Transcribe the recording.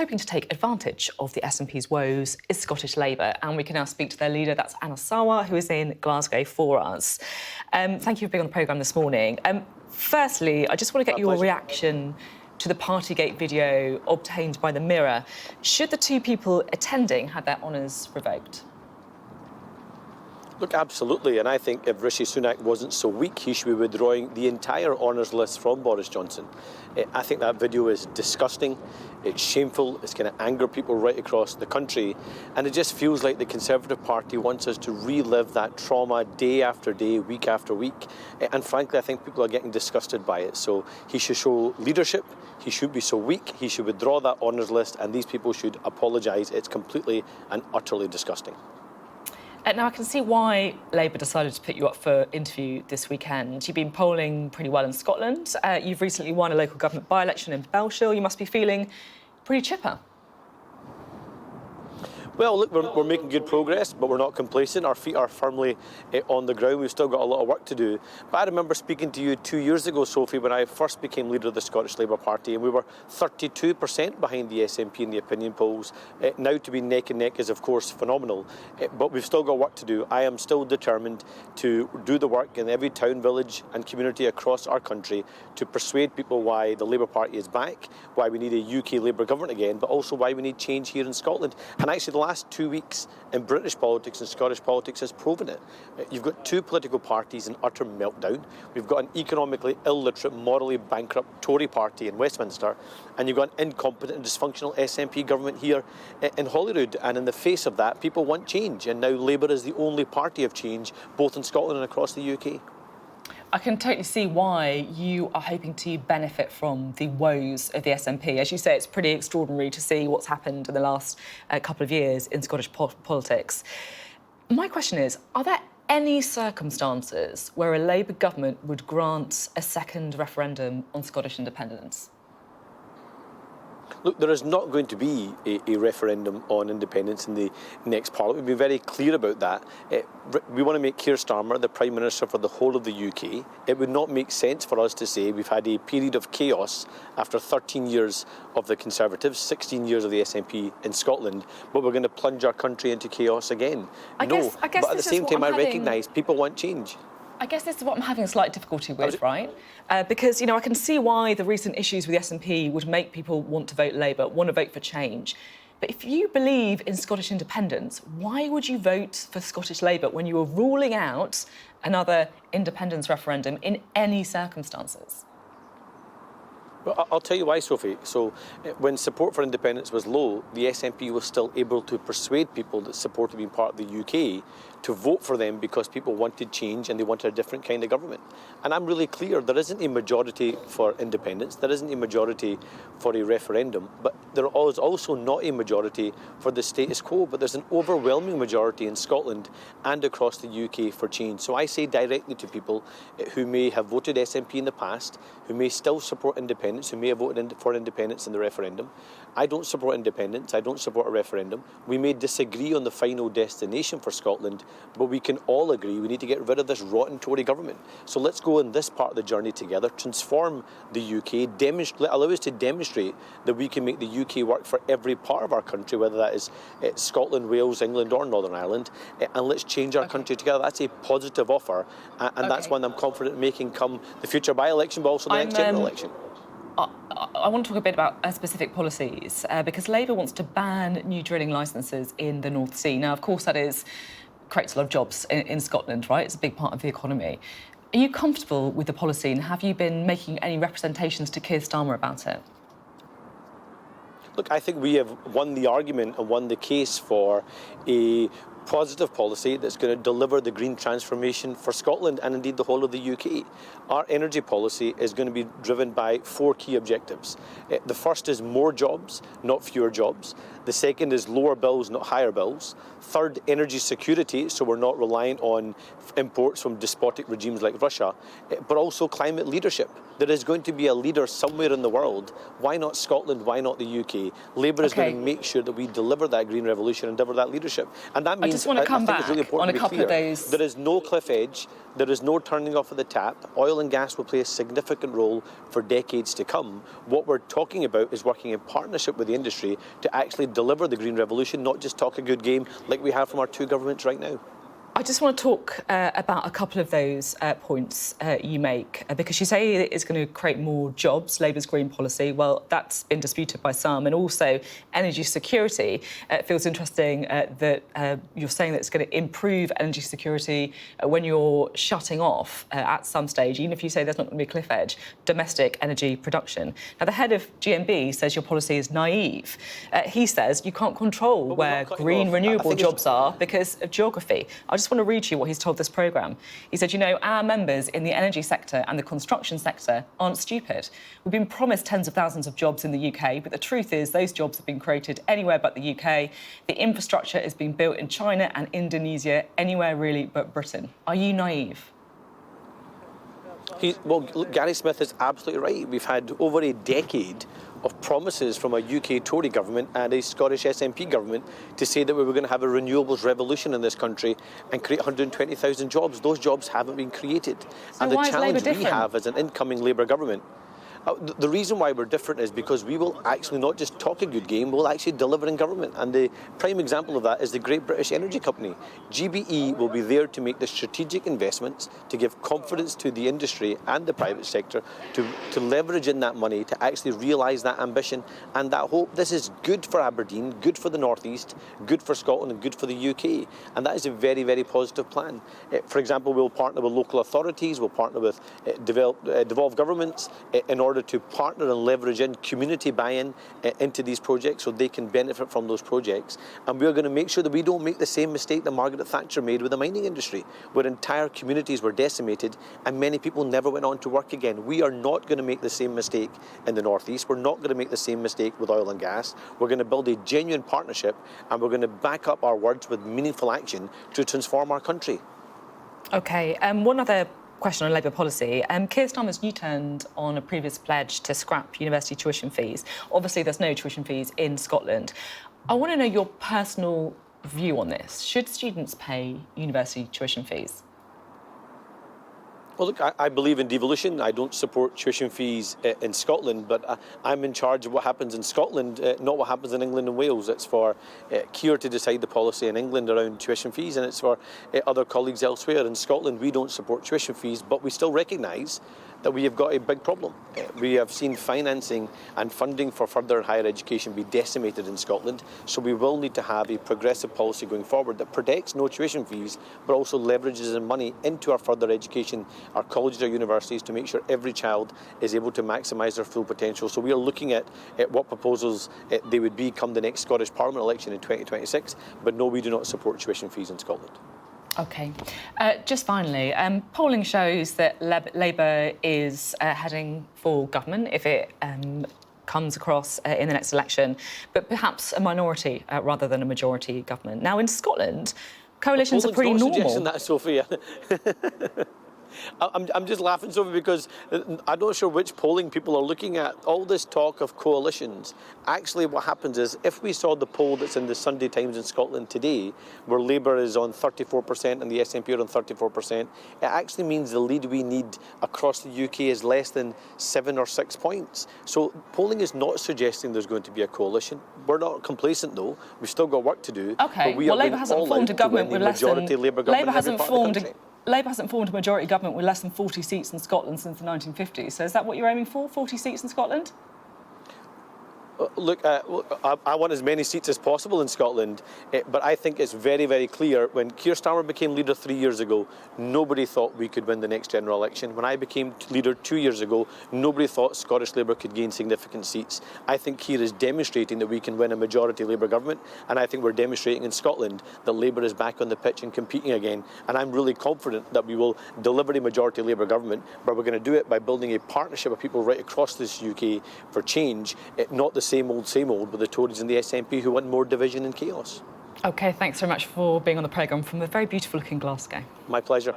hoping to take advantage of the SNP's woes is Scottish Labour, and we can now speak to their leader, that's Anna Sarwar, who is in Glasgow for us. Thank you for being on the programme this morning. Firstly, I just want to get your reaction to the Partygate video obtained by the Mirror. Should the two people attending have their honours revoked? Look, absolutely, and I think if Rishi Sunak wasn't so weak, he should be withdrawing the entire honours list from Boris Johnson. I think that video is disgusting, it's shameful, it's going to anger people right across the country, and it just feels like the Conservative Party wants us to relive that trauma day after day, week after week, and frankly I think people are getting disgusted by it. So he should show leadership, he should be so weak, he should withdraw that honours list, and these people should apologise. It's completely and utterly disgusting. Now, I can see why Labour decided to put you up for interview this weekend. You've been polling pretty well in Scotland. You've recently won a local government by-election in Belshire. You must be feeling pretty chipper. Well, look, we're making good progress, but we're not complacent. Our feet are firmly on the ground. We've still got a lot of work to do. But I remember speaking to you 2 years ago, Sophie, when I first became leader of the Scottish Labour Party, and we were 32% behind the SNP in the opinion polls. Now to be neck and neck is, of course, phenomenal. But we've still got work to do. I am still determined to do the work in every town, village and community across our country to persuade people why the Labour Party is back, why we need a UK Labour government again, but also why we need change here in Scotland. And actually, the last 2 weeks in British politics and Scottish politics has proven it. You've got two political parties in utter meltdown. We've got an economically illiterate, morally bankrupt Tory party in Westminster, and you've got an incompetent and dysfunctional SNP government here in Holyrood. And in the face of that, people want change. And now Labour is the only party of change, both in Scotland and across the UK. I can totally see why you are hoping to benefit from the woes of the SNP. As you say, it's pretty extraordinary to see what's happened in the last couple of years in Scottish politics. My question is, are there any circumstances where a Labour government would grant a second referendum on Scottish independence? Look, there is not going to be a referendum on independence in the next Parliament. We've been very clear about that. We want to make Keir Starmer the Prime Minister for the whole of the UK. It would not make sense for us to say we've had a period of chaos after 13 years of the Conservatives, 16 years of the SNP in Scotland, but we're going to plunge our country into chaos again. I guess but at the same time, I recognise people want change. I guess this is what I'm having a slight difficulty with, right? Because, you know, I can see why the recent issues with the SNP would make people want to vote Labour, want to vote for change. But if you believe in Scottish independence, why would you vote for Scottish Labour when you were ruling out another independence referendum in any circumstances? Well, I'll tell you why, Sophie. So, when support for independence was low, the SNP was still able to persuade people that supported being part of the UK to vote for them because people wanted change and they wanted a different kind of government. And I'm really clear, there isn't a majority for independence, there isn't a majority for a referendum, but there is also not a majority for the status quo, but there's an overwhelming majority in Scotland and across the UK for change. So I say directly to people who may have voted SNP in the past, who may still support independence, who may have voted for independence in the referendum. I don't support independence, I don't support a referendum. We may disagree on the final destination for Scotland, but we can all agree we need to get rid of this rotten Tory government. So let's go on this part of the journey together, transform the UK, allow us to demonstrate that we can make the UK work for every part of our country, whether that is Scotland, Wales, England or Northern Ireland, and let's change our country together. That's a positive offer, and that's one I'm confident in making come the future by-election, but also the next general election. I want to talk a bit about specific policies, because Labour wants to ban new drilling licences in the North Sea. Now, of course, that creates a lot of jobs in Scotland, right? It's a big part of the economy. Are you comfortable with the policy, and have you been making any representations to Keir Starmer about it? Look, I think we have won the argument and won the case for a positive policy that's going to deliver the green transformation for Scotland and indeed the whole of the UK. Our energy policy is going to be driven by 4 key objectives. The first is more jobs, not fewer jobs. The second is lower bills, not higher bills. Third, energy security, so we're not reliant on imports from despotic regimes like Russia, but also climate leadership. There is going to be a leader somewhere in the world. Why not Scotland? Why not the UK? Labour is going to make sure that we deliver that green revolution and deliver that leadership. And that means just want to come back on a couple of those. There is no cliff edge. There is no turning off of the tap. Oil and gas will play a significant role for decades to come. What we're talking about is working in partnership with the industry to actually deliver the green revolution, not just talk a good game like we have from our two governments right now. I just want to talk about a couple of those points you make, because you say it's going to create more jobs, Labour's green policy. Well, that's been disputed by some. And also energy security. It feels interesting that you're saying that it's going to improve energy security when you're shutting off at some stage, even if you say there's not going to be a cliff edge, domestic energy production. Now, the head of GMB says your policy is naive. He says you can't control where green renewable jobs are because of geography. I just want to read you what he's told this programme. He said, you know, our members in the energy sector and the construction sector aren't stupid. We've been promised tens of thousands of jobs in the UK, but the truth is those jobs have been created anywhere but the UK. The infrastructure is being built in China and Indonesia, anywhere really but Britain. Are you naive? Well, Gary Smith is absolutely right. We've had over a decade of promises from a UK Tory government and a Scottish SNP government to say that we were going to have a renewables revolution in this country and create 120,000 jobs. Those jobs haven't been created. So and the why challenge is Labour we have as an incoming Labour government, the reason why we're different is because we will actually not just talk a good game, we'll actually deliver in government. And the prime example of that is the Great British Energy Company. GBE will be there to make the strategic investments, to give confidence to the industry and the private sector, to leverage in that money, to actually realise that ambition and that hope. This is good for Aberdeen, good for the North East, good for Scotland and good for the UK. And that is a very, very positive plan. For example, we'll partner with local authorities, we'll partner with devolved governments in order to partner and leverage in community buy-in into these projects so they can benefit from those projects. And we're going to make sure that we don't make the same mistake that Margaret Thatcher made with the mining industry, where entire communities were decimated and many people never went on to work again. We are not going to make the same mistake in the North East. We're not going to make the same mistake with oil and gas. We're going to build a genuine partnership and we're going to back up our words with meaningful action to transform our country. OK, one other question on Labour policy. Keir Starmer's U-turned on a previous pledge to scrap university tuition fees. Obviously, there's no tuition fees in Scotland. I want to know your personal view on this. Should students pay university tuition fees? Well, look, I believe in devolution. I don't support tuition fees in Scotland, but I'm in charge of what happens in Scotland, not what happens in England and Wales. It's for Keir to decide the policy in England around tuition fees, and it's for other colleagues elsewhere. In Scotland, we don't support tuition fees, but we still recognise that we have got a big problem. We have seen financing and funding for further higher education be decimated in Scotland, so we will need to have a progressive policy going forward that protects no tuition fees, but also leverages in money into our further education, our colleges, our universities, to make sure every child is able to maximise their full potential. So we are looking at what proposals they would be come the next Scottish Parliament election in 2026, but no, we do not support tuition fees in Scotland. OK. Just finally, polling shows that Labour is heading for government if it comes across in the next election, but perhaps a minority rather than a majority government. Now, in Scotland, coalitions are pretty normal. Suggesting that, Sophia. I'm just laughing, Sophie, because I'm not sure which polling people are looking at. All this talk of coalitions, actually what happens is if we saw the poll that's in the Sunday Times in Scotland today, where Labour is on 34% and the SNP are on 34%, it actually means the lead we need across the UK is less than 7 or 6 points. So polling is not suggesting there's going to be a coalition. We're not complacent, though. We've still got work to do. OK, well, Labour hasn't formed a government with less than... Labour hasn't formed a majority government with less than 40 seats in Scotland since the 1950s. So is that what you're aiming for, 40 seats in Scotland? Look, I want as many seats as possible in Scotland, but I think it's very, very clear. When Keir Starmer became leader 3 years ago, nobody thought we could win the next general election. When I became leader 2 years ago, nobody thought Scottish Labour could gain significant seats. I think Keir is demonstrating that we can win a majority Labour government, and I think we're demonstrating in Scotland that Labour is back on the pitch and competing again. And I'm really confident that we will deliver a majority Labour government, but we're going to do it by building a partnership of people right across this UK for change, not the same old with the Tories and the SNP who want more division and chaos. OK, thanks very much for being on the programme from a very beautiful looking Glasgow. My pleasure.